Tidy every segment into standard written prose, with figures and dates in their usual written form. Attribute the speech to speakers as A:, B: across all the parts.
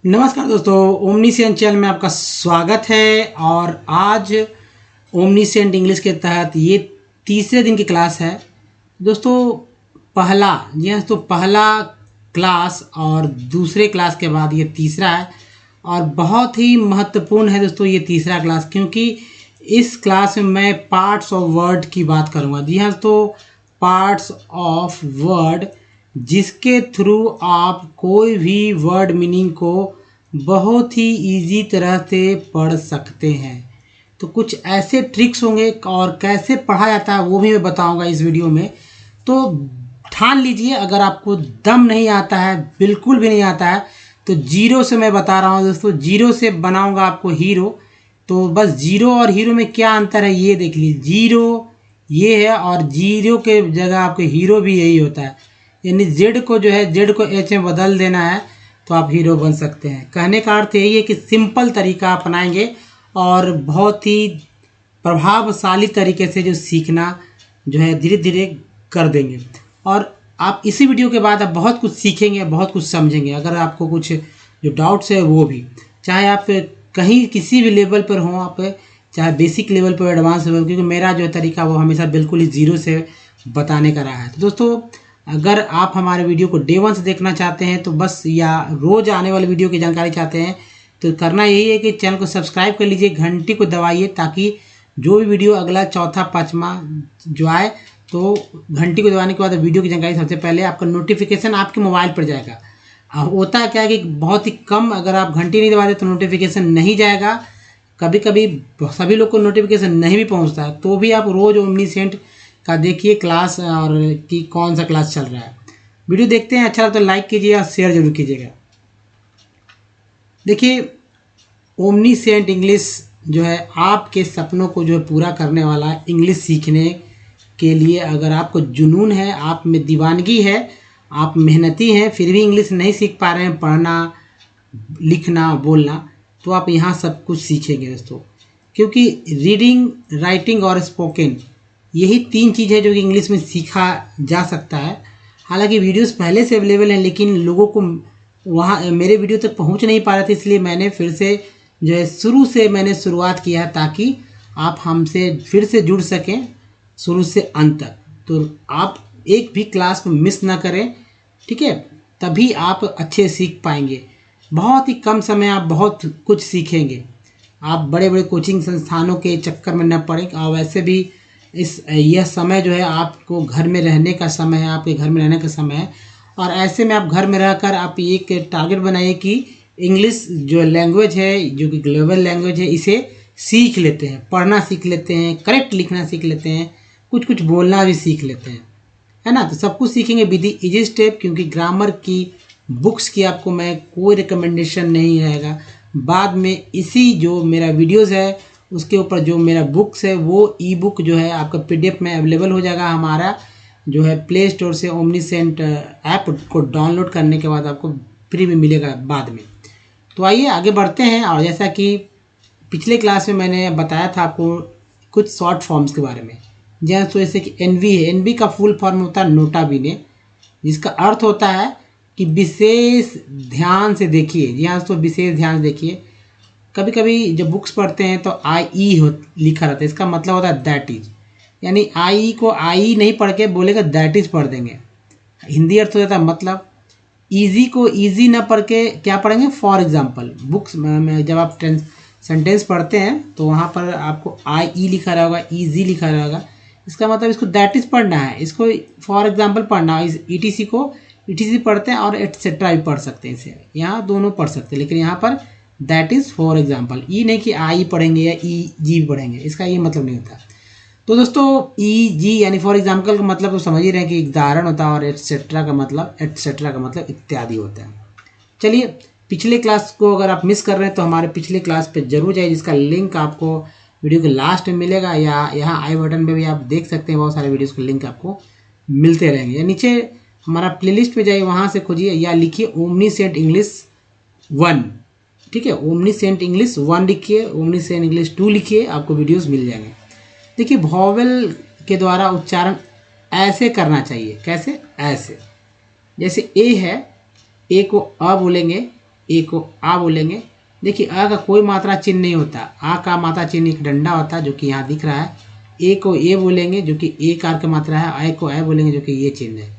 A: नमस्कार दोस्तों, omniscient channel में आपका स्वागत है। और आज ओमनीसेंट इंग्लिश के तहत ये तीसरे दिन की क्लास है दोस्तों। पहला क्लास और दूसरे क्लास के बाद ये तीसरा है और बहुत ही महत्वपूर्ण है दोस्तों ये तीसरा क्लास, क्योंकि इस क्लास में मैं पार्ट्स ऑफ वर्ड की बात करूँगा। जी हाँ दोस्तों, पार्ट्स ऑफ वर्ड, जिसके थ्रू आप कोई भी वर्ड मीनिंग को बहुत ही इजी तरह से पढ़ सकते हैं। तो कुछ ऐसे ट्रिक्स होंगे और कैसे पढ़ा जाता है वो भी मैं बताऊंगा इस वीडियो में। तो ठान लीजिए, अगर आपको दम नहीं आता है, बिल्कुल भी नहीं आता है, तो जीरो से मैं बता रहा हूँ दोस्तों। जीरो से बनाऊंगा आपको हीरो। तो बस जीरो और हीरो में क्या अंतर है ये देख लीजिए। जीरो ये है और जीरो के जगह आपके हीरो भी यही होता है, यानी जेड को जेड को एच में बदल देना है तो आप हीरो बन सकते हैं। कहने का अर्थ यही है कि सिंपल तरीका अपनाएंगे और बहुत ही प्रभावशाली तरीके से जो सीखना धीरे धीरे कर देंगे। और आप इसी वीडियो के बाद आप बहुत कुछ सीखेंगे, बहुत कुछ समझेंगे। अगर आपको कुछ जो डाउट्स है वो भी, चाहे आप कहीं किसी भी लेवल पर हों, आप चाहे बेसिक लेवल पर, एडवांस लेवल, क्योंकि मेरा जो तरीका वो हमेशा बिल्कुल ही जीरो से बताने का रहा है। तो दोस्तों, अगर आप हमारे वीडियो को डे 1 से देखना चाहते हैं तो बस, या रोज़ आने वाले वीडियो की जानकारी चाहते हैं तो करना यही है कि चैनल को सब्सक्राइब कर लीजिए, घंटी को दबाइए, ताकि जो भी वीडियो अगला चौथा पाँचवा जो आए तो घंटी को दबाने के बाद वीडियो की जानकारी सबसे पहले आपका नोटिफिकेशन आपके मोबाइल पर जाएगा। होता है क्या है कि बहुत ही कम, अगर आप घंटी नहीं दबाते तो नोटिफिकेशन नहीं जाएगा। कभी कभी सभी लोग को नोटिफिकेशन नहीं भी पहुंचता है, तो भी आप रोज़ ओमनीसेंट का देखिए क्लास, और कि कौन सा क्लास चल रहा है। वीडियो देखते हैं, अच्छा लगता तो लाइक कीजिए और शेयर जरूर कीजिएगा। देखिए, ओमनीसेंट इंग्लिश आपके सपनों को पूरा करने वाला है। इंग्लिश सीखने के लिए अगर आपको जुनून है, आप में दीवानगी है, आप मेहनती हैं, फिर भी इंग्लिश नहीं सीख पा रहे हैं, पढ़ना लिखना बोलना, तो आप यहाँ सब कुछ सीखेंगे दोस्तों। क्योंकि रीडिंग, राइटिंग और स्पोकन, यही 3 चीज़ है जो कि इंग्लिश में सीखा जा सकता है। हालांकि वीडियोस पहले से अवेलेबल हैं, लेकिन लोगों को वहाँ मेरे वीडियो तक पहुँच नहीं पा रहे थे, इसलिए मैंने फिर से शुरू से मैंने शुरुआत किया है, ताकि आप हमसे फिर से जुड़ सकें शुरू से अंत तक। तो आप एक भी क्लास में मिस ना करें, ठीक है? तभी आप अच्छे सीख पाएंगे। बहुत ही कम समय आप बहुत कुछ सीखेंगे। आप बड़े बड़े कोचिंग संस्थानों के चक्कर में न पड़ें। और वैसे भी यह समय आपको घर में रहने का समय है, आपके घर में रहने का समय है। और ऐसे में आप घर में रहकर आप एक टारगेट बनाइए कि इंग्लिश जो लैंग्वेज है, जो कि ग्लोबल लैंग्वेज है, इसे सीख लेते हैं, पढ़ना सीख लेते हैं, करेक्ट लिखना सीख लेते हैं, कुछ कुछ बोलना भी सीख लेते हैं, है ना? तो सब कुछ सीखेंगे विद इजी स्टेप। क्योंकि ग्रामर की बुक्स की आपको मैं कोई रिकमेंडेशन नहीं रहेगा। बाद में इसी जो मेरा वीडियोस है उसके ऊपर जो मेरा बुक्स है, वो ई बुक आपका PDF में अवेलेबल हो जाएगा। हमारा प्ले स्टोर से ओमनीसेंट ऐप को डाउनलोड करने के बाद आपको फ्री में मिलेगा बाद में। तो आइए आगे बढ़ते हैं। और जैसा कि पिछले क्लास में मैंने बताया था आपको कुछ शॉर्ट फॉर्म्स के बारे में, जैसे कि NV है। NV का फुल फॉर्म होता है नोटा बिने, जिसका अर्थ होता है कि विशेष ध्यान से देखिए। जी हाँ दोस्तों, विशेष ध्यान से देखिए। कभी कभी जब बुक्स पढ़ते हैं तो IE लिखा रहता है, इसका मतलब होता है दैट इज, यानी IE को IE नहीं पढ़ के बोलेगा दैट इज पढ़ देंगे। हिंदी अर्थ हो जाता है मतलब। ईजी को ईजी ना पढ़ के क्या पढ़ेंगे, फॉर एग्जाम्पल। बुक्स में जब आप सेंटेंस पढ़ते हैं तो वहाँ पर आपको IE लिखा रहेगा, ईजी लिखा रहेगा। इसका मतलब इसको दैट इज पढ़ना है, इसको फॉर एग्जाम्पल पढ़ना है। ETC को ETC पढ़ते हैं और एटसेट्रा भी पढ़ सकते हैं, इसे यहाँ दोनों पढ़ सकते हैं। लेकिन यहाँ पर दैट इज फॉर एग्जाम्पल, ई नहीं कि आई पढ़ेंगे या EG पढ़ेंगे, इसका ये मतलब नहीं होता। तो दोस्तों, EG यानी फॉर एग्जाम्पल का मतलब तो समझ ही रहे हैं कि उदाहरण होता है, और एटसेट्रा का मतलब इत्यादि होता है। चलिए, पिछले क्लास को अगर आप मिस कर रहे हैं तो हमारे पिछले क्लास पे जरूर जाइए, जिसका लिंक आपको वीडियो के लास्ट में मिलेगा, या यहाँ आई बटन पे भी आप देख सकते हैं। बहुत सारे वीडियोस के लिंक आपको मिलते रहेंगे। या नीचे हमारा प्लेलिस्ट पे जाइए, वहाँ से खोजिए या लिखिए ओमनीसेंट इंग्लिश 1, ठीक है? ओमनीसेंट इंग्लिश 1 लिखिए, ओमनीसेंट इंग्लिश 2 लिखिए, आपको वीडियोस मिल जाएंगे। देखिए, वॉवेल के द्वारा उच्चारण ऐसे करना चाहिए। कैसे? ऐसे। जैसे ए है, ए को अ बोलेंगे, ए को आ बोलेंगे। देखिए अ का कोई मात्रा चिन्ह नहीं होता, आ का मात्रा चिन्ह एक डंडा होता है जो कि यहाँ दिख रहा है। ए को ए बोलेंगे जो कि ए कार की मात्रा है, आय को आय बोलेंगे जो कि ये चिन्ह है।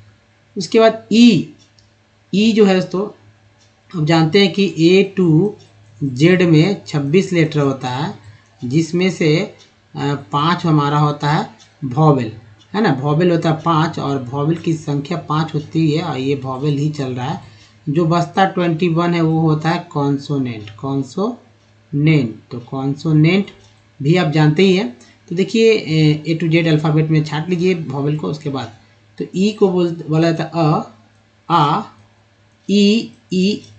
A: उसके बाद ई जो है दोस्तों, हम जानते हैं कि ए टू जेड में 26 लेटर होता है, जिसमें से 5 हमारा होता है वॉवेल, है ना। वॉवेल होता है 5 और वॉवेल की संख्या 5 होती है और ये वॉवेल ही चल रहा है। जो बचता 21 है वो होता है कॉन्सोनेंट। तो कॉन्सोनेंट भी आप जानते ही हैं। तो देखिए ए टू जेड अल्फ़ाबेट में छाट लीजिए वॉवेल को। उसके बाद तो ई को बोला जाता है अ, आ, ई,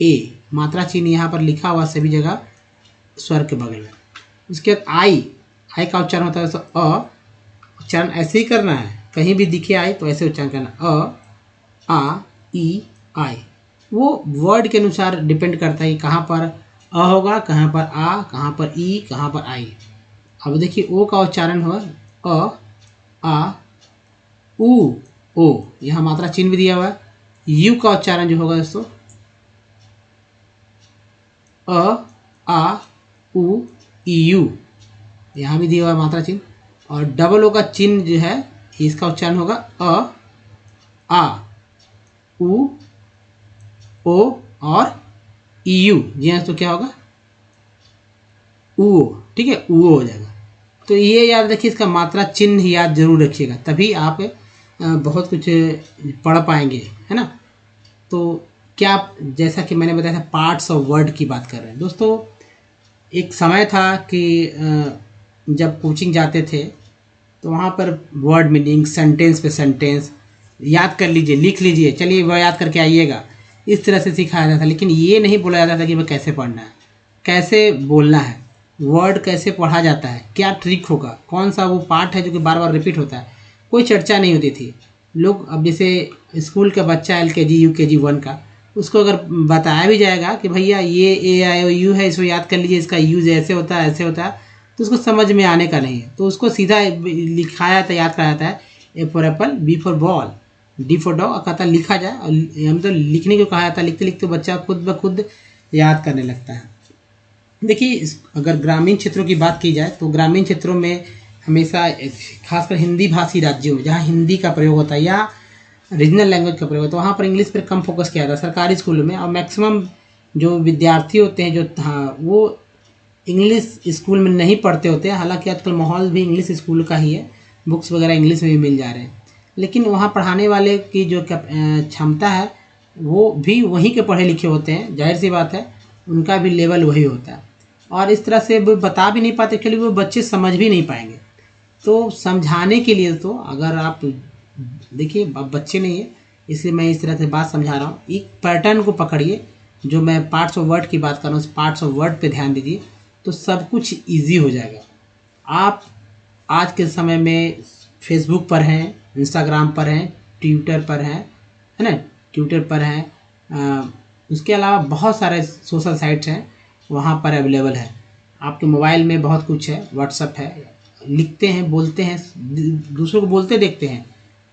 A: ए, मात्रा चिन्ह यहाँ पर लिखा हुआ सभी जगह स्वर के बगल में। उसके बाद आई का उच्चारण होता है तो अ, उच्चारण ऐसे ही करना है, कहीं भी दिखे आई तो ऐसे उच्चारण करना, अ, आ, ई, आई। वो वर्ड के अनुसार डिपेंड करता है कि कहाँ पर अ होगा, कहाँ पर आ, कहाँ पर ई, कहाँ पर आई। अब देखिए ओ का उच्चारण होगा अ, आ, उ, ओ, यहाँ मात्रा चिन्ह भी दिया हुआ है। यू का उच्चारण जो होगा दोस्तों अ, आ, उ, यू, यहाँ भी दिया हुआ है मात्रा चिन्ह। और डबल ओ का चिन्ह जो है इसका उच्चारण होगा अ, आ, उ, ओ और यू। जी हाँ, तो क्या होगा ऊ, ठीक है, ऊ हो जाएगा। तो ये याद रखिए, इसका मात्रा चिन्ह याद जरूर रखिएगा, तभी आप बहुत कुछ पढ़ पाएंगे, है ना। तो क्या आप, जैसा कि मैंने बताया था, पार्ट्स ऑफ वर्ड की बात कर रहे हैं दोस्तों। एक समय था कि जब कोचिंग जाते थे तो वहाँ पर वर्ड मीनिंग, सेंटेंस पे सेंटेंस याद कर लीजिए, लिख लीजिए, चलिए वह याद करके आइएगा, इस तरह से सिखाया जाता था। लेकिन ये नहीं बोला जाता था कि वह कैसे पढ़ना है, कैसे बोलना है, वर्ड कैसे पढ़ा जाता है, क्या ट्रिक होगा, कौन सा वो पार्ट है जो कि बार बार रिपीट होता है, कोई चर्चा नहीं होती थी। लोग, अब जैसे स्कूल का बच्चा LKG UKG 1 का, उसको अगर बताया भी जाएगा कि भैया ये AIOU है, इसको याद कर लीजिए, इसका यूज ऐसे होता है, ऐसे होता है, तो उसको समझ में आने का नहीं है। तो उसको सीधा लिखाया जाता है, याद कराया जाता है, A for Apple, B for ball, D for dog, कहता लिखा जाए। और हम तो लिखने को कहा जाता है, लिखते लिखते बच्चा खुद ब खुद याद करने लगता है। देखिए अगर ग्रामीण क्षेत्रों की बात की जाए तो ग्रामीण क्षेत्रों में हमेशा, खासकर हिंदी भाषी राज्यों में जहाँ हिंदी का प्रयोग होता है या रीजनल लैंग्वेज का प्रयोग होता है, वहाँ पर इंग्लिश पर कम फोकस किया जाता है सरकारी स्कूलों में। और मैक्सिमम जो विद्यार्थी होते हैं, जो वो इंग्लिश स्कूल में नहीं पढ़ते होते हैं। हालांकि आजकल माहौल भी इंग्लिश स्कूल का ही है, बुक्स वगैरह इंग्लिश में भी मिल जा रहे हैं, लेकिन वहाँ पढ़ाने वाले की जो क्षमता है वो भी वहीं के पढ़े लिखे होते हैं, जाहिर सी बात है, उनका भी लेवल वही होता है। और इस तरह से वो बता भी नहीं पाते, क्योंकि वो बच्चे समझ भी नहीं पाएंगे। तो समझाने के लिए, तो अगर आप देखिए, अब बच्चे नहीं है इसलिए मैं इस तरह से बात समझा रहा हूँ, एक पैटर्न को पकड़िए। जो मैं पार्ट्स ऑफ वर्ड की बात कर रहा हूँ, उस पार्ट्स ऑफ वर्ड पे ध्यान दीजिए, तो सब कुछ इजी हो जाएगा। आप आज के समय में फेसबुक पर हैं, इंस्टाग्राम पर हैं, ट्विटर पर हैं, है ना, ट्विटर पर हैं, उसके अलावा बहुत सारे सोशल साइट्स हैं, वहाँ पर अवेलेबल है। आपके मोबाइल में बहुत कुछ है, व्हाट्सएप है, लिखते हैं, बोलते हैं, दूसरों को बोलते देखते हैं,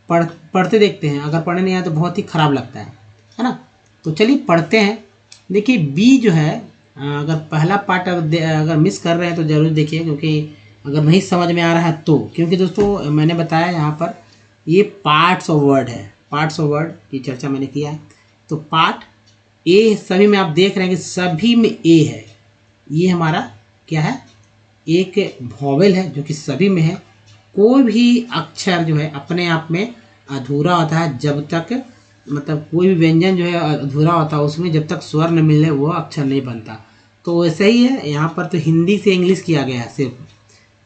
A: पढ़ते देखते हैं। अगर पढ़ने नहीं आए तो बहुत ही ख़राब लगता है ना। तो चलिए पढ़ते हैं। देखिए बी जो है, अगर पहला पार्ट अगर मिस कर रहे हैं तो ज़रूर देखिए, क्योंकि अगर नहीं समझ में आ रहा है तो, क्योंकि दोस्तों मैंने बताया यहाँ पर ये पार्ट्स ऑफ वर्ड है, पार्ट्स ऑफ वर्ड की चर्चा मैंने किया है। तो पार्ट ए सभी में आप देख रहे हैं कि सभी में ए है, ये हमारा क्या है, एक वॉवेल है जो कि सभी में है। कोई भी अक्षर जो है अपने आप में अधूरा होता है, जब तक, मतलब कोई भी व्यंजन जो है अधूरा होता है उसमें, जब तक स्वर न मिले वो अक्षर नहीं बनता। तो वैसे ही है यहाँ पर, तो हिंदी से इंग्लिश किया गया है सिर्फ।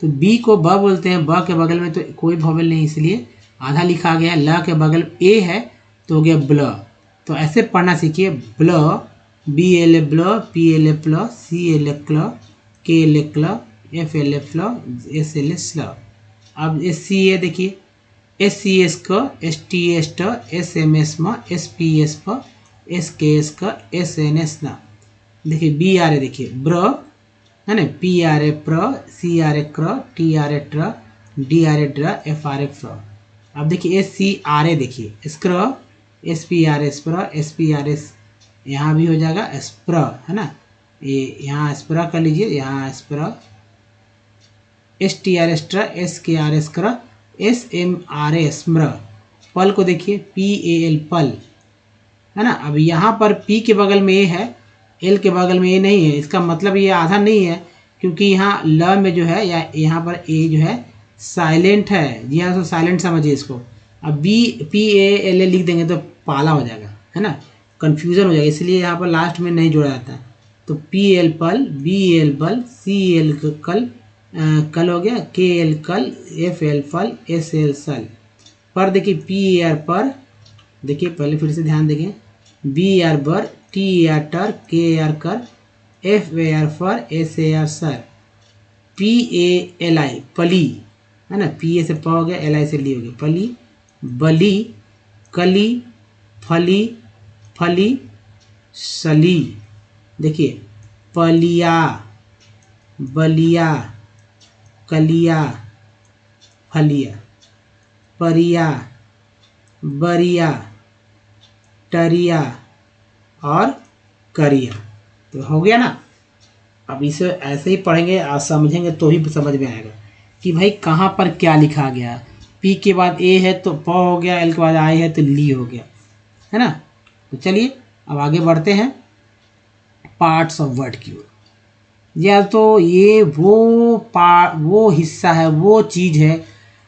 A: तो बी को ब बोलते हैं, ब के बगल में तो कोई वॉवेल नहीं, इसलिए आधा लिखा गया। ल के बगल ए है तो हो गया ब्ल। तो ऐसे पढ़ना सीखिए, ब्ल, BLA ब्ल, PLA प्ल, CLA क्ल, KLA क्ल, FLA फ्ल, SLA स्ल। अब SCA देखिए, SCS क, STS ट, SMS म, SPS प, SKS क, SNS न। देखिए BRA देखिए, ब्र, है ना, PRA प्र, CRA क्र, TRA ट्र, DRA ड्र, FRA फ्र। अब देखिए SCRA देखिए, स्क्र, SPRA स्प्र, SPRA यहाँ भी हो जाएगा स्प्र, है ना, ये यहाँ स्प्र कर लीजिए, यहाँ स्प्र, STR स्ट्र, SKR स्क्र, SMRA स्म्र। पल को देखिए PAL पल, है ना। अब यहाँ पर P के बगल में ए है, L के बगल में ए नहीं है, इसका मतलब ये आधा नहीं है, क्योंकि यहाँ ल में जो है या यहाँ पर ए जो है साइलेंट है। जी हाँ, तो साइलेंट समझिए इसको। अब PALA लिख देंगे तो पाला हो जाएगा, है ना, कन्फ्यूज़न हो जाएगा, इसलिए यहाँ पर लास्ट में नहीं जोड़ा जाता है। तो PL पल, BL बल, CL कल, कल हो गया, KL कल, FL फल, SL सल। पर देखिए PAR पर, देखिए पहले फिर से ध्यान देंगे, BAR बर, TAR टर, KAR कर, FAR फर, SAR सर। PALI पली, है ना, PA से प हो गया, LI से ली हो गया, पली, बली, कली, फली, फली, सली। देखिए पलिया, बलिया, कलिया, फलिया, परिया, बरिया, टरिया और करिया। तो हो गया ना। अब इसे ऐसे ही पढ़ेंगे और समझेंगे तो ही समझ में आएगा कि भाई कहाँ पर क्या लिखा गया। पी के बाद ए है तो प हो गया, एल के बाद आई है तो ली हो गया, है ना। तो चलिए अब आगे बढ़ते हैं पार्ट्स ऑफ वर्ड की ओर। या तो ये वो हिस्सा है, वो चीज़ है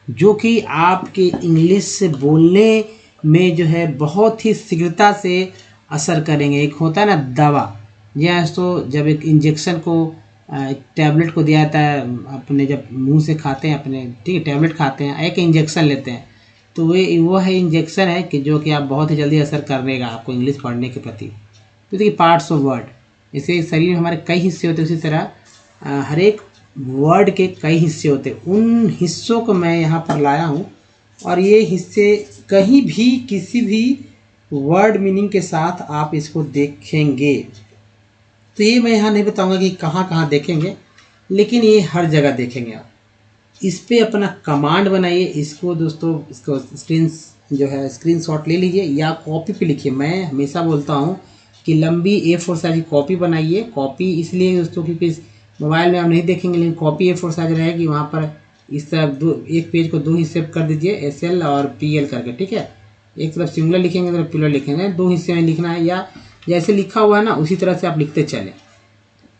A: जो कि आपके इंग्लिश से बोलने में जो है बहुत ही शीघ्रता से असर करेंगे। एक होता है ना दवा, या तो जब एक इंजेक्शन को टैबलेट को दिया जाता है, अपने जब मुंह से खाते हैं अपने, ठीक है, टैबलेट खाते हैं, एक इंजेक्शन लेते हैं, तो वो है इंजेक्शन है कि जो कि आप बहुत ही जल्दी असर करेगा आपको इंग्लिश पढ़ने के प्रति। तो देखिए पार्ट्स ऑफ वर्ड, जैसे शरीर में हमारे कई हिस्से होते हैं, उसी तरह हर एक वर्ड के कई हिस्से होते हैं। उन हिस्सों को मैं यहाँ पर लाया हूँ और ये हिस्से कहीं भी किसी भी वर्ड मीनिंग के साथ आप इसको देखेंगे। तो ये मैं यहाँ नहीं बताऊँगा कि कहाँ कहाँ देखेंगे, लेकिन ये हर जगह देखेंगे आप। इस पे अपना कमांड बनाइए, इसको दोस्तों, इसको स्क्रीनशॉट ले लीजिए या कॉपी पे लिखिए। मैं हमेशा बोलता हूँ कि लंबी A4 साइज की कॉपी बनाइए। कॉपी इसलिए दोस्तों क्योंकि मोबाइल में आप नहीं देखेंगे, लेकिन कॉपी A4 साइज रहेगी। वहाँ पर इस तरह एक पेज को 2 हिस्से कर दीजिए, SL और PL करके, ठीक है। एक तरफ सिंगुलर लिखेंगे, तरफ प्लूरल लिखेंगे, 2 हिस्से में लिखना है, या जैसे लिखा हुआ है ना उसी तरह से आप लिखते चलें।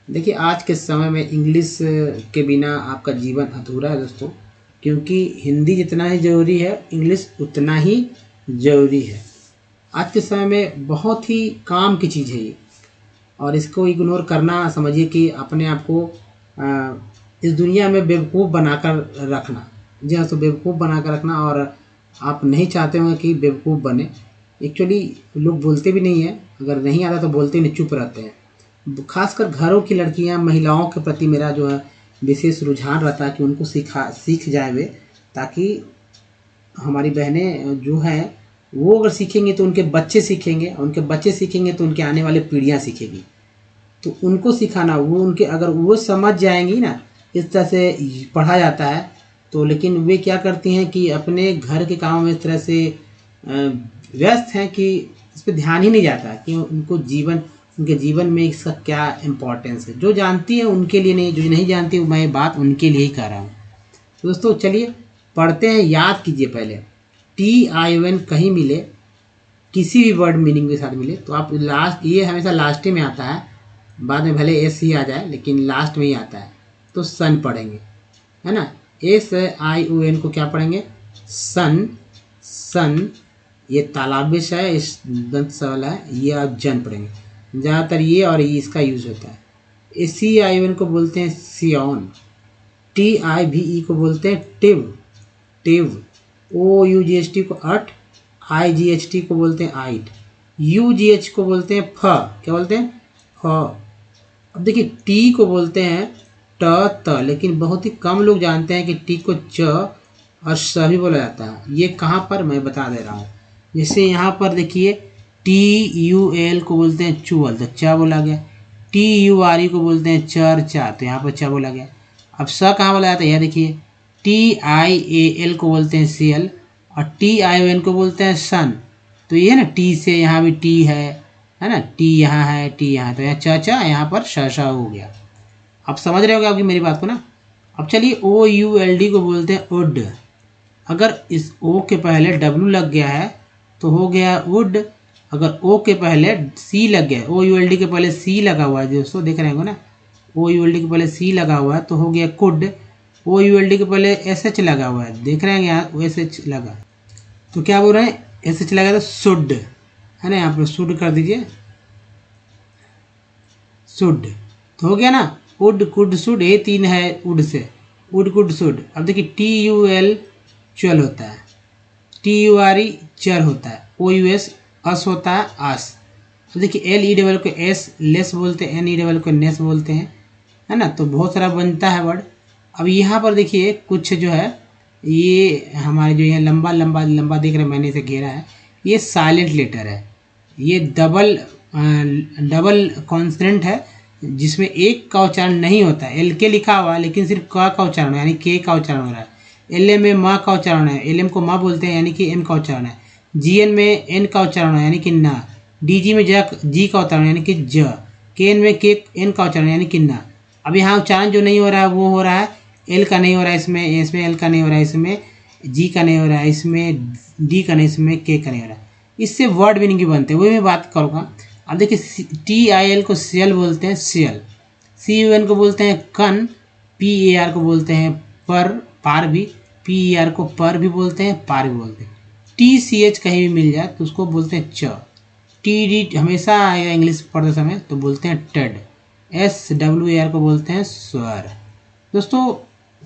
A: देखिए आज के समय में इंग्लिश के बिना आपका जीवन अधूरा है दोस्तों, क्योंकि हिंदी जितना ही ज़रूरी है इंग्लिश उतना ही ज़रूरी है। आज के समय में बहुत ही काम की चीज़ है ये, और इसको इग्नोर करना समझिए कि अपने आप को इस दुनिया में बेवकूफ़ बनाकर रखना। जी हाँ, तो बेवकूफ़ बनाकर रखना, और आप नहीं चाहते होंगे कि बेवकूफ़ बने। एक्चुअली लोग बोलते भी नहीं हैं, अगर नहीं आता तो बोलते नहीं, चुप रहते हैं। खासकर घरों की लड़कियां, महिलाओं के प्रति मेरा जो है विशेष रुझान रहता है कि उनको सीख जाए वे, ताकि हमारी बहनें जो हैं वो अगर सीखेंगे तो उनके बच्चे सीखेंगे, उनके बच्चे सीखेंगे तो उनके आने वाले पीढ़ियां सीखेगी। तो उनको सिखाना, वो उनके अगर वो समझ जाएंगी ना, इस तरह से पढ़ा जाता है तो, लेकिन वे क्या करती हैं कि अपने घर के कामों में इस तरह से व्यस्त हैं कि इस पर ध्यान ही नहीं जाता कि उनके जीवन में इसका क्या इम्पोर्टेंस है। जो जानती है उनके लिए नहीं, जो नहीं जानती मैं बात उनके लिए ही कर रहा हूँ। तो दोस्तों चलिए पढ़ते हैं, याद कीजिए पहले। TION कहीं मिले, किसी भी वर्ड मीनिंग के साथ मिले तो आप लास्ट, ये हमेशा लास्ट में आता है, बाद में भले S ही आ जाए लेकिन लास्ट में ही आता है, तो सन पढ़ेंगे, है ना। SION को क्या पढ़ेंगे? सन। सन ये तालाबिश है, इस दंत सवाल है, ये आप जन पढ़ेंगे। ज़्यादातर ये और ये इसका यूज़ होता है। CION को बोलते हैं सियोन। TIVE को बोलते हैं टिव। टिव। OUGHT को अट। IGHT को बोलते हैं आइट। UGH को बोलते हैं फ। क्या बोलते हैं? फ। अब देखिए टी को बोलते हैं त, लेकिन बहुत ही कम लोग जानते हैं कि टी को च और स भी बोला जाता है। ये कहाँ पर, मैं बता दे रहा हूँ। जैसे यहाँ पर देखिए TUL को बोलते हैं चुअल, तो च बोला गया। TURE को बोलते हैं चर, चा, तो यहाँ पर च बोला गया। अब स कहाँ बोला जाता है? यह देखिए TIAL को बोलते हैं सीएल और TION को बोलते हैं सन। तो ये ना टी से यहाँ भी टी है, है ना, टी यहाँ है, टी यहाँ, तो यहाँ च च, यहाँ पर श श हो गया। आप समझ रहे होगे आपकी मेरी बात को ना। अब चलिए ओ यू एल डी को बोलते हैं उड। अगर इस ओ के पहले डब्लू लग गया है तो हो गया वुड। अगर ओ के पहले सी लग गया, ओ यू एल डी के पहले सी लगा हुआ है दोस्तों, देख रहे हो ना, ओ यू एल डी के पहले सी लगा हुआ है तो हो गया could. O U L D के पहले एस एच लगा हुआ है, देख रहे हैं यहाँ एस एच लगा, तो क्या बोल रहे हैं, एस एच लगा तो शुड, है ना, यहाँ पर शुड कर दीजिए, शुड, तो हो गया ना। उड कुड शुड, ये तीन है उड से, उड कुड शुड। अब देखिए टी यू एल चल होता है, टी यू आर ई चर होता है, ओ यू एस अस होता है आस। तो देखिए एल ई डबल को एस लेस बोलते हैं, एन ई डबल को नेस बोलते हैं, है ना, तो बहुत सारा बनता है वर्ड। अब यहाँ पर देखिए कुछ जो है ये हमारे जो यहाँ लंबा लंबा लंबा देख रहे हैं, मैंने इसे घेरा है, ये साइलेंट लेटर है, ये डबल कॉन्सोनेंट है जिसमें एक का उच्चारण नहीं होता है। एल के लिखा हुआ है लेकिन सिर्फ क का उच्चारण है, यानी के का उच्चारण हो रहा है। एल एम में माँ का उच्चारण है, एल एम को माँ बोलते हैं यानी कि एम का उच्चारण है। जी एन में एन का उच्चारण है यानी कि ना। डी जी में जी का उच्चारण यानी कि ज। के एन में के एन का उच्चारण यानी कि ना। अब यहाँ उच्चारण जो नहीं हो रहा है वो हो रहा है एल का नहीं हो रहा है, इसमें एल का नहीं हो रहा है, इसमें जी का नहीं हो रहा है, इसमें डी का नहीं, इसमें के का नहीं हो रहा है। इससे वर्ड मीनिंग भी बनते हैं, वही मैं बात करूँगा। अब देखिए टी आई एल को सीएल बोलते हैं, सीएल। सी यू एन को बोलते हैं कन। पी ए आर को बोलते हैं पर, पार भी। पी ई आर को पर भी बोलते हैं, पार भी बोलते हैं। टी सी एच कहीं भी मिल जाए तो उसको बोलते हैं च। टी डी हमेशा आएगा इंग्लिश पढ़ते समय तो बोलते हैं Ted. S W A R को बोलते हैं स्वर। दोस्तों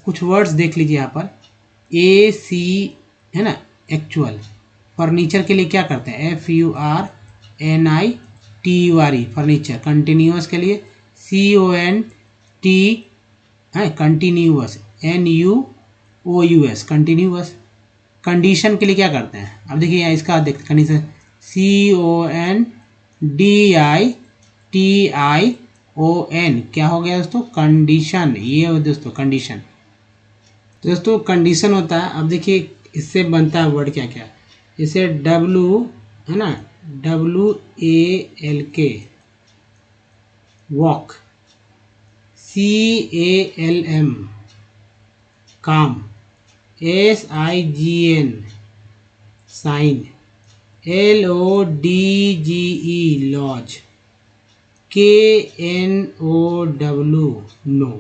A: कुछ वर्ड्स देख लीजिए यहाँ पर, ए सी, है ना, एक्चुअल। फर्नीचर के लिए क्या करते हैं, F U R N I T U R E, furniture. Continuous के लिए सी ओ एन टी है, continuous, N U O U S, continuous. Condition के लिए क्या करते हैं, अब देखिए यहाँ इसका देखते condition, C O N D I T I O N, क्या हो गया दोस्तों, कंडीशन। ये हो दोस्तों कंडीशन। तो दोस्तों कंडीशन होता है। अब देखिए इससे बनता है वर्ड क्या क्या, जैसे डब्लू, है ना, W A L K, walk. C A L M, calm. S I G N, sign. L O D G E, lodge. K N O W, know,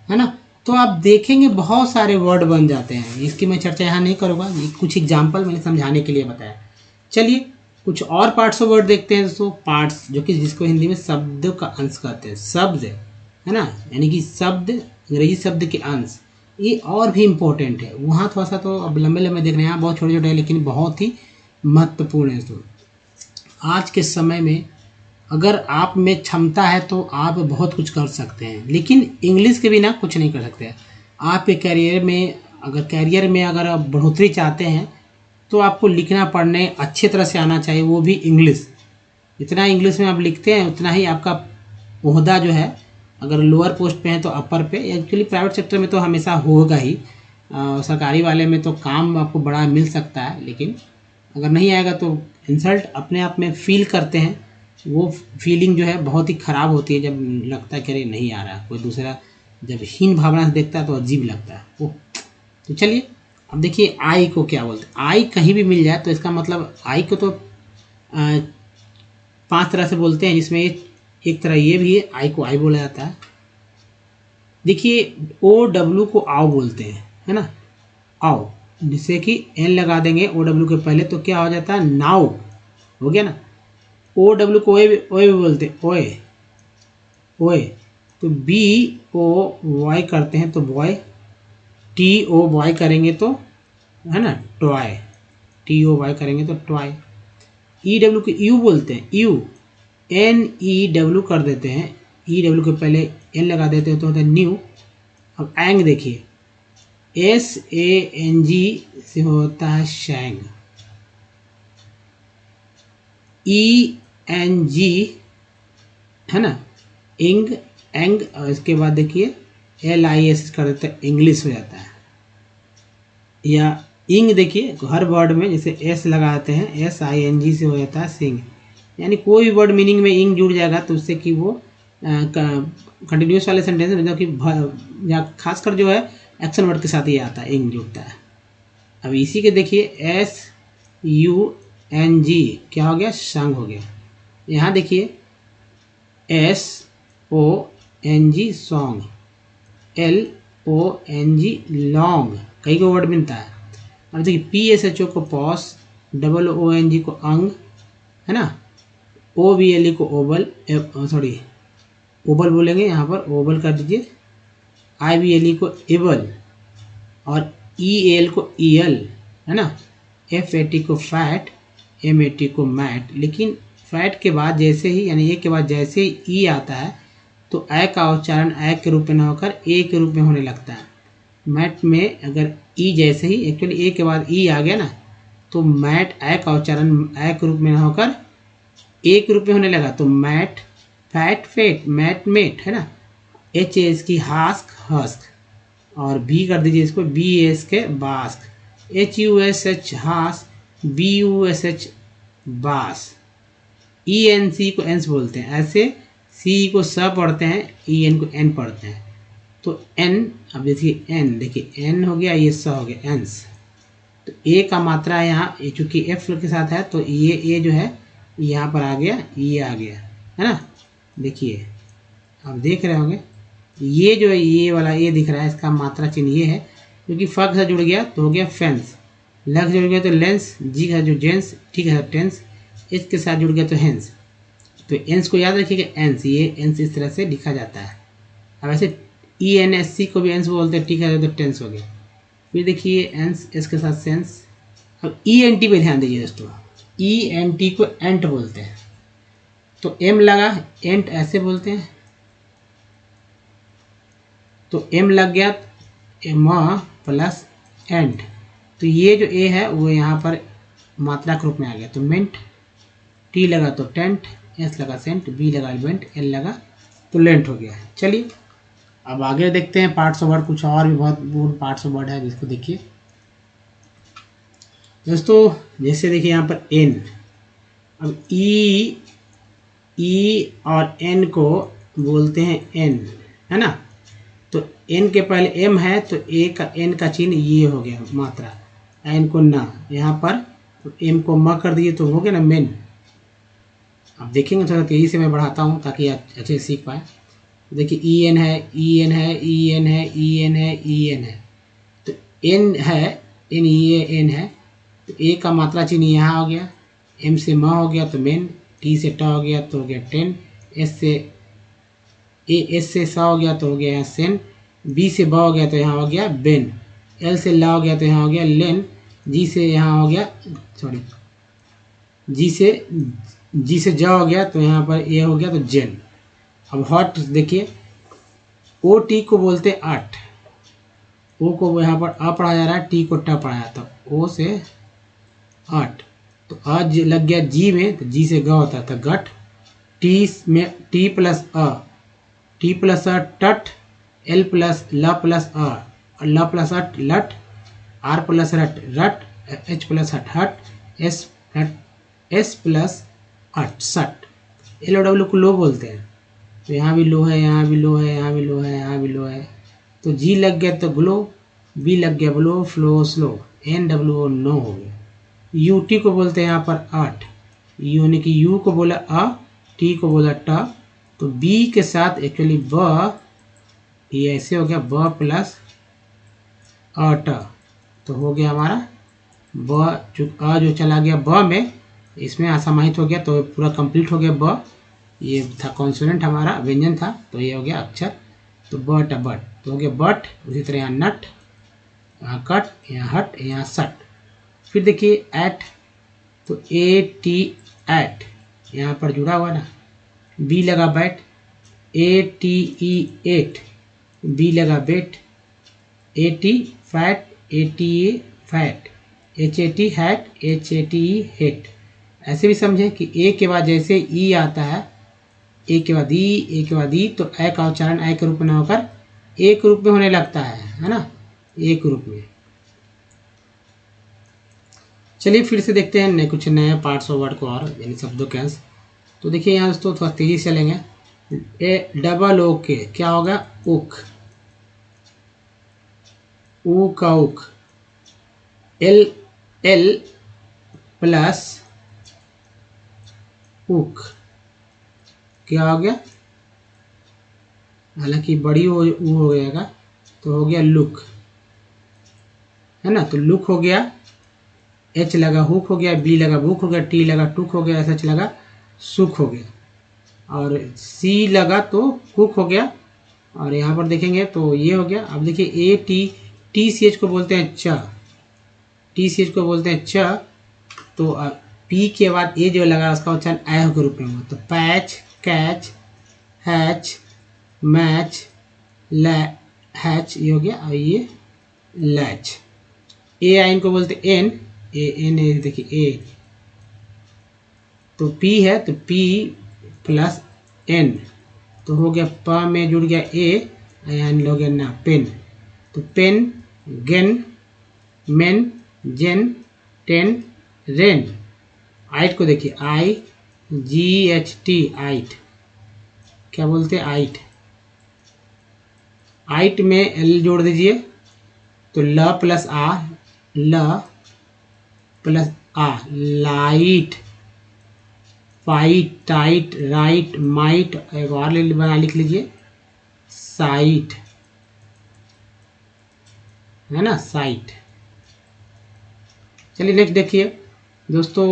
A: है ना। तो आप देखेंगे बहुत सारे वर्ड बन जाते हैं, इसकी मैं चर्चा यहाँ नहीं करूँगा, ये कुछ एग्जाम्पल मैंने समझाने के लिए बताया। चलिए कुछ और पार्ट्स ऑफ वर्ड देखते हैं दोस्तों, पार्ट्स जो कि जिसको हिंदी में शब्द का अंश कहते हैं, शब्द, है ना, यानी कि शब्द, अंग्रेजी शब्द के अंश, ये और भी इम्पोर्टेंट है। वहाँ थोड़ा सा तो अब लंबे लंबे देख रहे हैं, यहाँ बहुत छोटे छोटे हैं लेकिन बहुत ही महत्वपूर्ण है दोस्तों। आज के समय में अगर आप में क्षमता है तो आप बहुत कुछ कर सकते हैं, लेकिन इंग्लिश के बिना कुछ नहीं कर सकते। आपके करियर में अगर आप बढ़ोतरी चाहते हैं तो आपको लिखना पढ़ने अच्छी तरह से आना चाहिए, वो भी इंग्लिश। जितना इंग्लिश में आप लिखते हैं उतना ही आपका ओहदा जो है, अगर लोअर पोस्ट पे हैं तो अपर पे। एक्चुअली प्राइवेट सेक्टर में तो हमेशा होगा ही, सरकारी वाले में तो काम आपको बड़ा मिल सकता है, लेकिन अगर नहीं आएगा तो इंसल्ट अपने आप में फील करते हैं। वो फीलिंग जो है बहुत ही ख़राब होती है जब लगता है कि अरे नहीं आ रहा, कोई दूसरा जब हीन भावना से देखता है तो अजीब लगता है वो। तो चलिए अब देखिए आई को क्या बोलते हैं। आई कहीं भी मिल जाए तो इसका मतलब, आई को तो 5 तरह से बोलते हैं, जिसमें एक तरह ये भी है, आई को आई बोला जाता है। देखिए ओ डब्ल्यू को आओ बोलते हैं, है ना, आओ, जिससे कि एन लगा देंगे ओ डब्ल्यू के पहले तो क्या हो जाता है, नाउ, हो गया ना। ओ डब्ल्यू को ओए भी बोलते हैं, ओए ओए। तो बी ओ वाई करते हैं तो बॉय। टी ओ बॉय करेंगे तो, है ना, टॉय। टी ओ वाई करेंगे तो टॉय। ई डब्ल्यू को यू बोलते हैं, यू। एन ई डब्ल्यू कर देते हैं, ई डब्ल्यू के पहले एन लगा देते हैं तो होता है न्यू। अब एंग देखिए, एस ए एन जी से होता है शैंग। ई एन जी, है ना, इंग, एंग। और इसके बाद देखिए एल आई एस कर देते हैं, इंग्लिश हो जाता है। या इंग देखिए हर वर्ड में जैसे एस लगाते हैं, एस आई एन जी से हो जाता है सिंग। यानी कोई भी वर्ड मीनिंग में इंग जुड़ जाएगा तो उससे कि वो कंटिन्यूस वाले सेंटेंस मतलब कि या खासकर जो है एक्शन वर्ड के साथ ही आता है, इंग जुड़ता है। अब इसी के देखिए SUNG क्या हो गया, संग हो गया। यहाँ देखिए SONG सॉन्ग, LONG लॉन्ग, कई को वर्ड मिलता है। अब देखिए PSHO को पॉस, OONG को अंग, है ना, OVLE को ओबल, सॉरी ओबल बोलेंगे यहाँ पर, ओबल कर दीजिए। IBLE को इबल और EAL को ईयल, है ना। FAT को फैट, MAT को मैट। लेकिन फैट के बाद जैसे ही यानी ए के बाद जैसे ही ई आता है तो ए का उच्चारण ए के रूप में न होकर ए के रूप में होने लगता है। मैट में अगर ई जैसे ही एक्चुअली ए के बाद ई आ गया ना तो मैट ए का उच्चारण ए के रूप में न होकर ए के रूप में होने लगा। तो mat, fat, fet, mat, met, है ना। HAS की हास्क, हस्क, और बी कर दीजिए इसको BAS के बास्क, HUSH हास, BUSH बास। ENC को एंस बोलते हैं, ऐसे C को स पढ़ते हैं, EN को एन पढ़ते हैं। तो एन, अब देखिए एन, देखिए एन हो गया, ये स हो गया, एंस। तो ए का मात्रा यहाँ चूंकि एफ के साथ है तो ये ए जो है यहाँ पर आ गया, ये आ गया, है ना। देखिए आप देख रहे होंगे ये जो है ये वाला ए दिख रहा है, इसका मात्रा चिन्ह ये है क्योंकि फ के साथ जुड़ गया तो हो गया फेंस, ल जुड़ गया तो लेंस, जी का जो जेंस, ठीक है टेंस, एच के साथ जुड़ गया तो हेंस। तो एंस को याद रखिएगा, एंस, ये एंस इस तरह से लिखा जाता है। अब ऐसे ENSC को भी एंस बोलते हैं, ठीक है, तो टेंस हो गया। फिर देखिए एंस, एस के साथ सेंस। अब ENT पे ध्यान दीजिए दोस्तों, ENT को एंट बोलते हैं। तो एम लगा, एंट ऐसे बोलते हैं, तो एम लग गया, एम प्लस एंट। तो ये जो ए है वो यहाँ पर मात्रा के रूप में आ गया, तो मेंट। टी लगा तो टेंट, एस लगा सेंट, बी लगा इवेंट, एल लगा तो लेंट हो गया। चलिए अब आगे देखते हैं पार्ट्स ऑफ वर्ड, कुछ और भी बहुत पार्ट्स ऑफ वर्ड है जिसको देखिए दोस्तों। जैसे देखिए यहाँ पर एन, अब ई और एन को बोलते हैं एन, है ना। तो एन के पहले एम है तो ए का एन का चिन्ह ये हो गया मात्रा, एन को ना यहाँ पर, तो एम को म कर दिए तो हो गया ना मेन। अब देखेंगे थोड़ा तेज़ी से मैं बढ़ाता हूँ ताकि आप अच्छे से सीख पाए। देखिए EN है, EN है, EN है, EN है, EN है, तो एन है, एन, ये एन है, तो ए का मात्रा चिन्ह यहाँ हो गया, एम से म हो गया तो मेन, टी से ट हो गया तो हो गया टेन, एस से स हो गया तो हो गया यहाँ सेन, बी से ब हो गया तो यहाँ हो गया बेन, एल से ला हो गया तो यहाँ हो गया लेन, जी से यहाँ हो गया, सॉरी, जी से ज हो गया तो यहाँ पर ए हो गया तो जेन। अब हॉट देखिए, OT को बोलते हैं आठ, ओ को यहाँ पर अ पढ़ा जा रहा है, टी को ट पढ़ा जाता है, ओ से आठ, तो आज लग गया जी में तो जी से ग होता था गट, टी में टी प्लस अ, टट, एल प्लस ल प्लस अ, और ल प्लस अट लट, आर प्लस रट रट, एच प्लस हट हट, एस प्लस अट सट। LOW को लो बोलते हैं, तो यहाँ भी लो है, यहाँ भी लो है, यहाँ भी लो है, यहाँ भी लो है, तो जी लग गया तो ग्लो, बी लग गया blow, flow slow, NWO no हो गया। UT को बोलते हैं यहाँ पर आठ, यानी कि यू को बोला अ, टी को बोला ट, तो बी के साथ एक्चुअली ब, ये ऐसे हो गया ब प्लस अट, तो हो गया हमारा ब, अ जो चला गया ब में, इसमें असमाहित हो गया तो पूरा कंप्लीट हो गया ब, ये था कॉन्सोनेंट हमारा, व्यंजन था, तो ये हो गया अक्षर, तो बट बट तो हो गया बट। उसी तरह यहाँ नट, यहाँ कट, यहाँ हट, यहाँ सट। फिर देखिए एट, तो AT एट यहाँ पर जुड़ा हुआ ना, बी लगा बैट, ATE एट, बी लगा बेट, AT fat, ATE fat, HAT hat, HATE hate. ऐसे भी समझें कि ए के बाद जैसे ई आता है, ए के बाद ई, ए के बाद ई, तो ए का उच्चारण ए के रूप में होकर ए के रूप में होने लगता है ना, ए के रूप में। चलिए फिर से देखते हैं कुछ नए पार्ट्स ऑफ वर्ड को और यानी शब्दों के अंश। तो देखिए यहाँ दोस्तों थोड़ा तेजी से चलेंगे। ए डबल ओ के क्या होगा, उक, ऊ का उक। एल एल प्लस उक क्या हो गया, हालांकि बड़ी ऊ हो गएगा तो हो गया लुक, है ना। तो लुक हो गया, एच लगा हुक हो गया, बी लगा बुक हो गया, टी लगा टुक हो गया, एस एच लगा सुख हो गया, और सी लगा तो कुक हो गया। और यहाँ पर देखेंगे तो ये हो गया। अब देखिए A T, T C H को बोलते हैं च, टी सी एच को बोलते हैं च। तो पी के बाद ए जो लगा उसका उच्चारण ऐ के रूप में हुआ। तो patch, catch, hatch, match, hatch ये हो गया, और ये लैच। ए आई इनको बोलते एन, ए एन देखिए ए, तो पी है तो पी प्लस एन, तो हो गया प में जुड़ गया ए, यानी हो गया ना पेन। तो पेन, गेन, मेन, जेन, टेन, रेन। आइट को देखिए आई जी एच टी, आइट क्या बोलते हैं, आइट। आइट में एल जोड़ दीजिए तो ल प्लस आ, ल प्लस आ, light, fight, tight, right, might, एक और बना लिख लीजिए साइट, है ना, साइट। चलिए नेक्स्ट देखिए दोस्तों।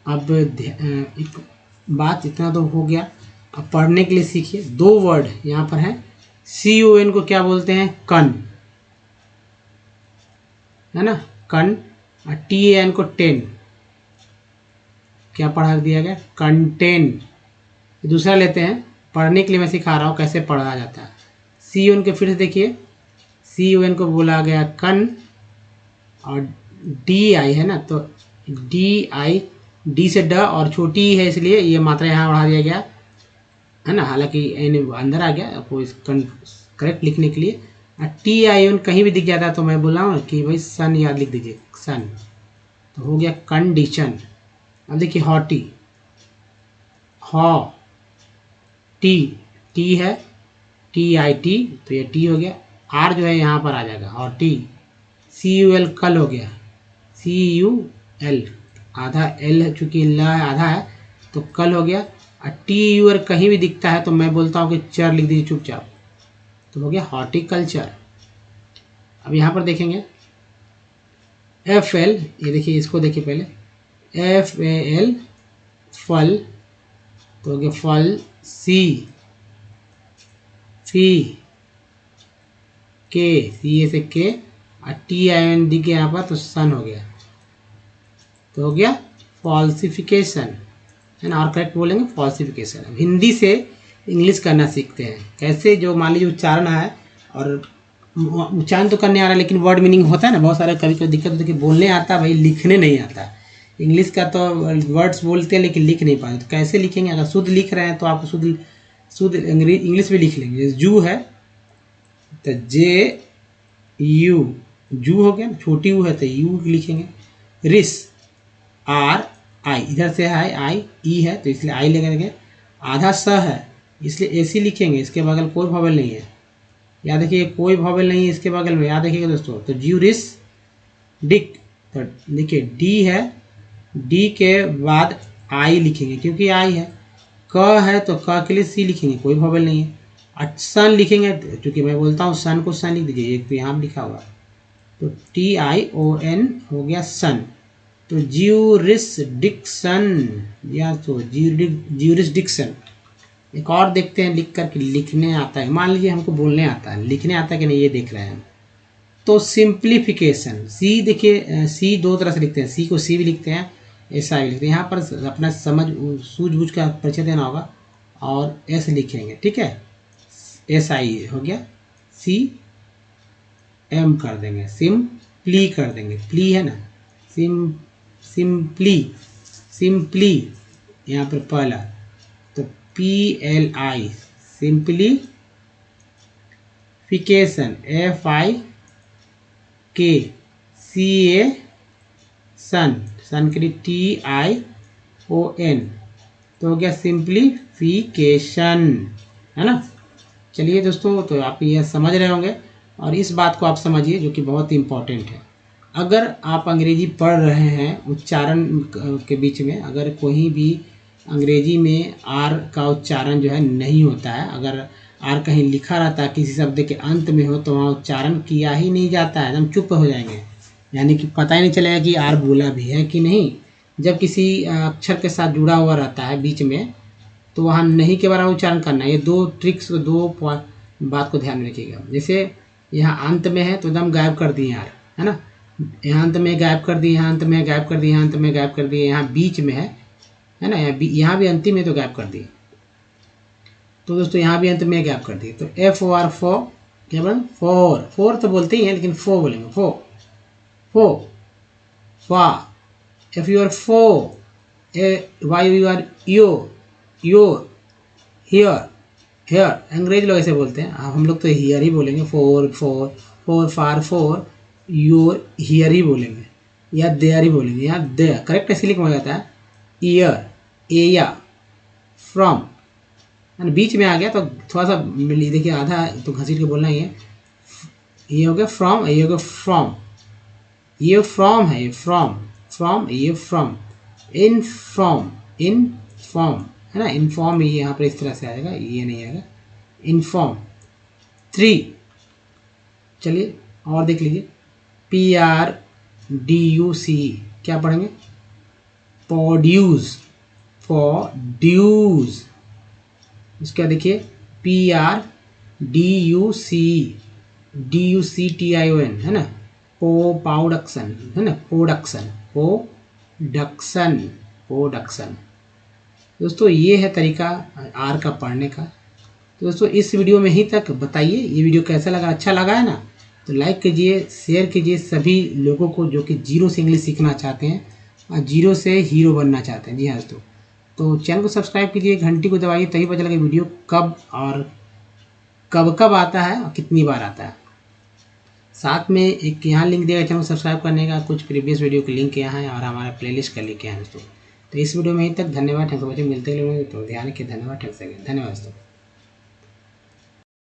A: अब एक बात, इतना तो हो गया। अब पढ़ने के लिए सीखिए। दो वर्ड यहाँ पर हैं। सी ओ एन को क्या बोलते हैं, कन, है ना, कन। और टी ए एन को टेन, क्या पढ़ा दिया गया, कंटेन। दूसरा लेते हैं, पढ़ने के लिए मैं सिखा रहा हूँ कैसे पढ़ा जाता है। सी ओ एन के फिर से देखिए, सी ओ एन को बोला गया कन, और डी आई है ना, तो डी आई, डी से ड और छोटी है इसलिए ये मात्रा यहाँ बढ़ा दिया गया, है ना, हालांकि एन अंदर आ गया आपको करेक्ट लिखने के लिए। टी आई एन कहीं भी दिख जाता है तो मैं बोला हूँ कि भाई सन याद लिख दीजिए, सन। तो हो गया कंडीशन। अब देखिए हॉटी, हॉ, टी, टी है, टी आई टी, तो ये टी हो गया। आर जो है यहाँ पर आ जाएगा, हॉटी। सी यू एल, कल हो गया, सी यू एल, आधा एल है चूंकि ल आधा है तो कल हो गया। और टी यू एल कहीं भी दिखता है तो मैं बोलता हूँ कि चर लिख दीजिए चुपचाप, तो हो गया हॉर्टिकल्चर। अब यहाँ पर देखेंगे एफ एल, ये देखिए इसको देखिए पहले, एफ ए एल, फल, तो हो गया फल। सी, फी, के, सी ए से के, और टी आई एन दिख गया यहाँ पर तो सन हो गया, तो हो गया फॉल्सिफिकेशन, है ना। और करेक्ट बोलेंगे फॉल्सिफिकेशन। हिंदी से इंग्लिश करना सीखते हैं कैसे, जो मान लीजिए उच्चारण है और उच्चारण तो करने आ रहा है लेकिन वर्ड मीनिंग होता है ना, बहुत सारे कभी कभी दिक्कत होती है कि बोलने आता भाई लिखने नहीं आता। इंग्लिश का तो वर्ड्स बोलते हैं लेकिन लिख नहीं पाते, तो कैसे लिखेंगे। अगर शुद्ध लिख रहे हैं तो आप शुद्ध इंग्लिश भी लिख लेंगे। जू है तो जे यू, जू हो गया, छोटी यू है तो यू लिखेंगे। रिस, आर आई, इधर से है आई, ई है तो इसलिए आई लगेंगे। आधा स है इसलिए एसी लिखेंगे, इसके बगल कोई वॉवेल नहीं है, याद देखिए कोई वॉवेल नहीं है इसके बगल में, याद रखिएगा दोस्तों। तो ज्यूरिस डिक, तो देखिए डी है, डी के बाद आई लिखेंगे क्योंकि आई है। क है तो क के लिए सी लिखेंगे, कोई वॉवेल नहीं है। और सन लिखेंगे क्योंकि मैं बोलता हूँ सन को सन लिख दीजिए, एक तो यहाँ लिखा हुआ, तो टी आई ओ एन हो गया सन। तो ज्यूरिसडिक्शन, या तो ज्यूरिसडिक्शन। एक और देखते हैं लिख कर कि लिखने आता है, मान लीजिए हमको बोलने आता है, लिखने आता है कि नहीं ये देख रहे हैं। तो सिंप्लीफिकेशन, सी देखिए, सी दो तरह से लिखते हैं, सी को सी भी लिखते हैं, ऐसा भी लिखते हैं। यहाँ पर अपना समझ सूझबूझ का परिचय देना होगा, और एस लिखेंगे, ठीक है, एस आई हो गया, सी एम कर देंगे, सिंपली कर देंगे, प्ली है ना, सिंपली, सिंपली यहाँ पर पहला, तो P L I, simplification, F I के, सी ए सन, सन के लिए टी आई ओ एन, तो हो गया सिंप्लीफिकेशन, है ना। चलिए दोस्तों, तो आप ये समझ रहे होंगे और इस बात को आप समझिए जो कि बहुत इम्पोर्टेंट है। अगर आप अंग्रेजी पढ़ रहे हैं उच्चारण के बीच में, अगर कोई भी अंग्रेजी में आर का उच्चारण जो है नहीं होता है, अगर आर कहीं लिखा रहता है किसी शब्द के अंत में हो, तो वहाँ उच्चारण किया ही नहीं जाता है, एकदम चुप हो जाएंगे, यानी कि पता ही नहीं चलेगा कि आर बोला भी है कि नहीं। जब किसी अक्षर के साथ जुड़ा हुआ रहता है बीच में, तो वहाँ नहीं के बराबर उच्चारण करना है। ये दो ट्रिक्स, दो बात को ध्यान में रखिएगा। जैसे यहाँ अंत में है तो एकदम गायब कर दिए यार, है ना, यहाँ अंत में गायब कर दिए, यहाँ अंत में गायब कर दिए, यहाँ अंत में गायब कर दिए, यहाँ बीच में है ना, यहाँ भी अंतिम है तो गायब कर दिए। तो दोस्तों यहाँ भी अंत में गायब कर दिए। तो एफ ओ आर फो, क्या बोलें, फोर, फोर तो बोलते ही हैं लेकिन फो बोलेंगे, fo fo fa. F U R fo, Y U R yo, your, here, hair. अंग्रेज लोग ऐसे बोलते हैं, हम लोग तो हियर ही बोलेंगे, four four, four far four, your here he बोलेंगे या देयर ही बोलेंगे, या देयर करेक्ट ऐसे लिखा जाता है। ईयर, एया, फ्रॉम, बीच में आ गया तो थोड़ा सा देखिए आधा तो घसीट के बोलना ही है। ये हो गया फ्रॉम, ये हो गया फ्रॉम, ये फ्रॉम है, ये फ्रॉम, फ्रॉम, ये from. In from, in form, है ना, इनफॉर्म ये यहाँ पर इस तरह से आएगा, ये नहीं आएगा, इनफॉर्म। 3, चलिए और देख लीजिए, PRDUC, क्या पढ़ेंगे, प्रोड्यूस, प्रोड्यूस। इसका देखिए PRDUC, DUCTION, है ना, प्रोडक्शन, है ना, प्रोडक्शन, प्रोडक्शन, प्रोडक्शन। दोस्तों ये है तरीका आर का पढ़ने का। तो दोस्तों इस वीडियो में ही तक बताइए ये वीडियो कैसा लगा, अच्छा लगा है ना, तो लाइक कीजिए, शेयर कीजिए सभी लोगों को जो कि जीरो से इंग्लिश सीखना चाहते हैं और जीरो से हीरो बनना चाहते हैं। जी हाँ दोस्तों, तो चैनल को सब्सक्राइब कीजिए, घंटी को दबाइए, तभी पता चलेगा वीडियो कब और कब आता है और कितनी बार आता है। साथ में एक यहाँ लिंक दिया गया चैनल को सब्सक्राइब करने का, कुछ प्रीवियस वीडियो के लिंक यहाँ है और हमारा प्लेलिस्ट का लिंक यहाँ है दोस्तों। तो इस वीडियो में यहीं तक, धन्यवाद, थैंक्स फॉर वॉचिंग, मिलते हैं लोगों, तो ध्यान रखिए, धन्यवाद, थैंक्स अगेन, धन्यवाद दोस्तों।